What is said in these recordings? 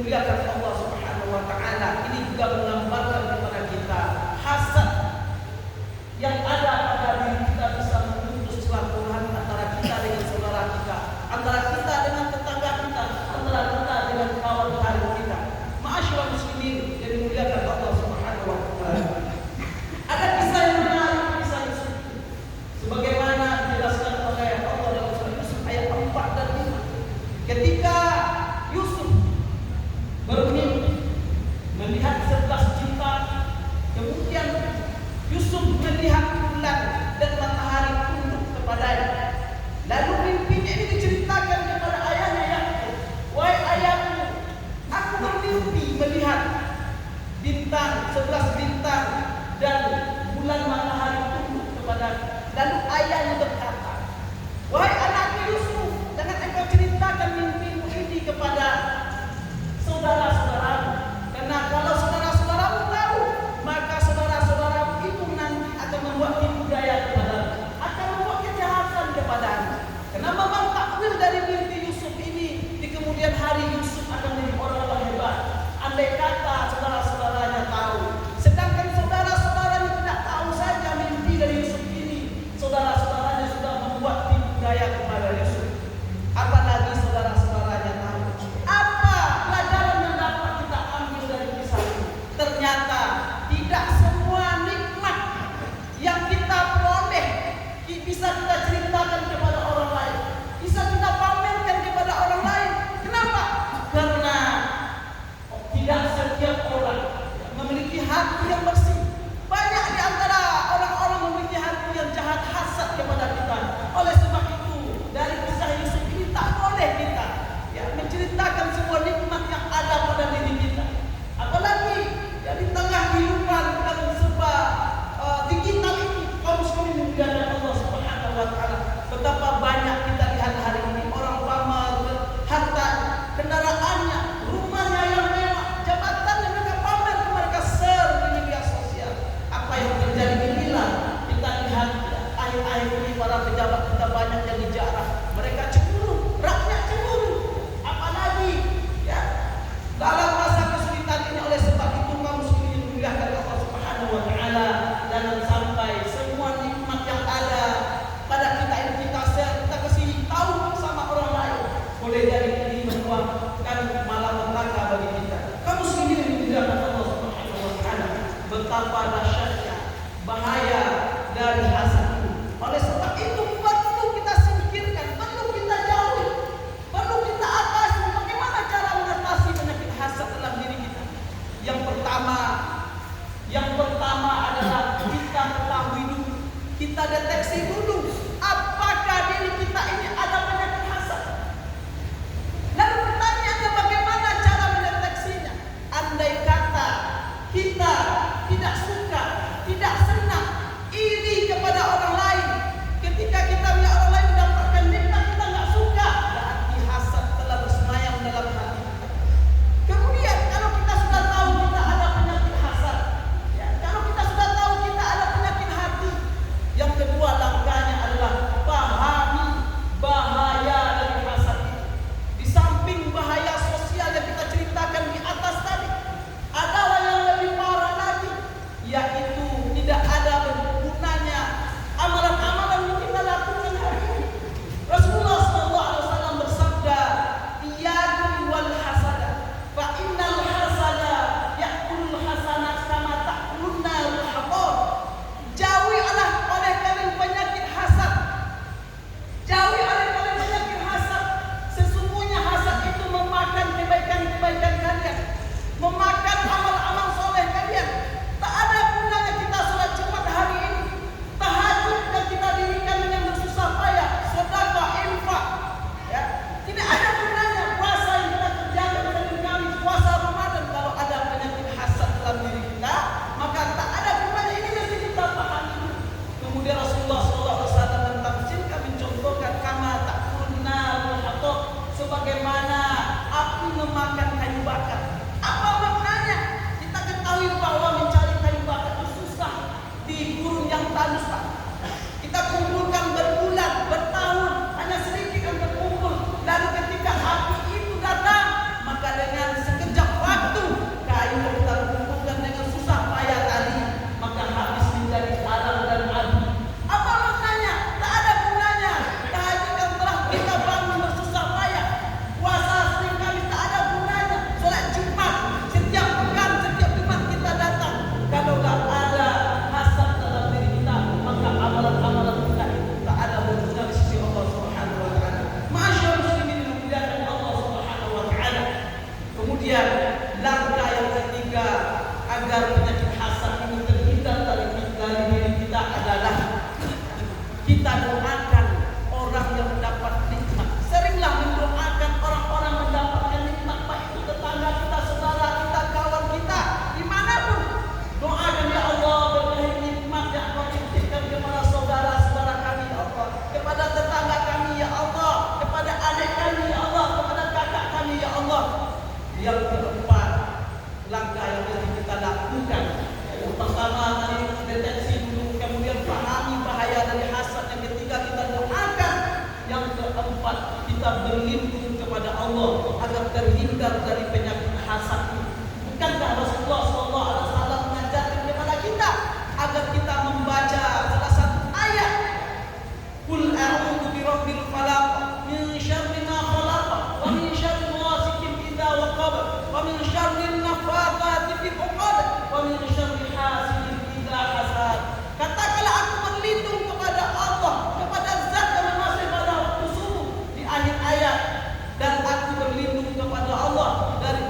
dimuliakan Allah Subhanahu wa taala, ini juga menggambarkan kepada kita hasad yang ada pada diri kita bisa memutus silaturahmi antara kita dengan saudara kita, antara kita dengan tetangga kita, antara kita dengan kawan karib kita. Ma'asyiral muslimin yang dimuliakan Allah Subhanahu wa taala. Ada kisah yang menarik, kisah Yusuf. Sebagaimana dijelaskan oleh Allah dalam surah Yusuf ayat 4 dan 5. Ketika Yusuf bermimpi melihat 11 bintang, kemudian Yusuf melihat bulan dan matahari tunduk kepadanya. Lalu mimpinya ini diceritakan kepada ayahnya Yakub. Wahai ayahku, aku bermimpi melihat bintang, 11 bintang dan bulan matahari tunduk kepadanya. Lalu ayahnya berkata, wahai anakku Yusuf, jangan engkau ceritakan mimpimu ini kepada saudara-saudaramu, karena kalau saudara-saudaramu tahu, maka saudara-saudaramu itu nanti akan membuat tipu daya kepadamu, akan membuat kejahatan kepadamu. Karena memang takwil dari mimpi Yusuf ini di kemudian hari Yusuf akan menjadi orang hebat. Andai kata saudara-saudaranya tahu, sedangkan saudara-saudaranya tidak tahu saja mimpi dari Yusuf ini, saudara-saudaranya sudah membuat tipu daya kepada Yusuf. Apalagi saudara-saudaranya tahu. Apa pelajaran yang dapat kita ambil dari kisah ini? Ternyata tidak semua nikmat yang kita peroleh bisa kita ceritakan kepada orang lain, bisa kita pamerkan kepada orang lain. Kenapa? Karena tidak setiap orang memiliki hati yang bersih. Banyak di antara orang-orang memiliki hati yang jahat, hasad kepada kita. Oleh sebab itu, dari kisah Yusuf ini tak boleh kita menceritakan semua nikmat yang ada pada diri kita. Apalagi di tengah kehidupan dan serba digital ini, kaum muslimin dimuliakan Allah Subhanahu wa taala. Betapa banyak kita lihat hari ini orang pamer harta, kendaraannya, rumahnya yang mewah, jabatannya mereka pamer, mereka share di media sosial. Apa yang terjadi inilah kita lihat akhir-akhir ini para pejabat kita banyak yang dijarah. Mereka cemburu, rakyat cemburu. Apalagi dalam masa kesulitan ini. Oleh sebab itu kaum muslimin dimuliakan Allah Subhanahu wa taala, jangan sampai semua nikmat yang ada pada kita ini kita share, kita kasih tahu sama orang lain. Boleh jadi ini membuatkan malapetaka bagi kita. Kaum muslimin dimuliakan Allah Subhanahu wa taala, betapa dahsyatnya bahaya dari hasad ini. Oleh sebab itu perlu kita singkirkan, perlu kita jauhi, perlu kita atasi. Bagaimana cara mengatasi penyakit hasad dalam diri kita? Yang pertama adalah kita ketahui dulu, kita deteksi dulu apakah diri kita ini ada penyakit hasad. Lalu pertanyaannya, bagaimana cara mendeteksinya? Andai kata kita tidak suka, tidak senang, iri kepada orang lain, ketika kita melihat orang lain mendapatkan nikmat kita nggak suka, berarti hasad telah bersemayam dalam hati kita. Kemudian kalau kita sudah tahu kita ada penyakit hasad, kalau kita sudah tahu kita ada penyakit hati, yang kedua langkahnya adalah pahami bahaya dari hasad itu. Di samping bahaya sosial yang kita ceritakan di atas tadi, adalah yang lebih parah lagi, yaitu tidak ada gunanya amalan-amalan yang kita lakukan hari ini. Rasulullah SAW bersabda, "Iyyakum wal hasada, fa innal hasada ya'kulul hasanat kama ta'kulun narul hatab." Jauhilah oleh kalian penyakit hasad. Jauhi oleh kalian penyakit hasad. Sesungguhnya hasad itu memakan kebaikan-kebaikan kalian, memakan amal-amal soleh kalian. Tak ada gunanya kita sholat Jumat hari ini, tahajud yang kita dirikan dengan bersusah payah, sedekah, infak, tidak ada gunanya puasa yang kita kerjakan dari kami, puasa Ramadan, kalau ada penyakit hasad dalam diri kita, maka tak ada gunanya. Ini mesti kita pahami dulu. Kemudian Rasulullah SAW mentafsirkan, mencontohkan kama ta'kulun narul hatab, sebagaimana api memakan kayu bakar. Apa maknanya? Kita ketahui bahwa mencari kayu bakar itu susah di gurun yang tandus, Pak. Kita kumpulkan berbulan, bertahun, hanya sedikit yang terkumpul. Lalu ketika api itu datang, maka dengan sekejap Kemudian langkah yang ketiga agar penyakit hasad ini terhindar dari diri kita adalah kita doakan orang yang mendapat nikmat. Seringlah mendoakan orang-orang mendapatkan nikmat, baik itu tetangga kita, saudara kita, kawan kita, dimanapun. Doakan ya Allah, berkahi nikmat yang Kau titipkan kepada saudara-saudara kami ya Allah, kepada tetangga kami ya Allah, kepada adik kami ya Allah, kepada kakak kami ya Allah. Yang keempat, langkah yang harus kita lakukan, yang pertama tadi deteksi dulu, kemudian pahami bahaya dari hasad. Yang ketiga kita doakan. Yang keempat kita berlindung kepada Allah agar terhindar dari penyakit hasad. Bukankah Rasulullah SAW mengajarkan kepada kita agar kita membaca salah satu ayat, Qul a'udzu birabbil falaq min syarri ma khalaq wa min syarri ghasiqin idza waqab wa min syarri nafathati fil 'uqad wa min syarri hasidin idza hasad. Katakanlah aku berlindung kepada Allah, kepada zat yang masih pada waktu subuh di akhir ayat, dan aku berlindung kepada Allah dari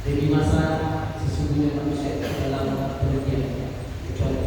Jadi masa sesungguhnya manusia itu dalam berbagai kecuali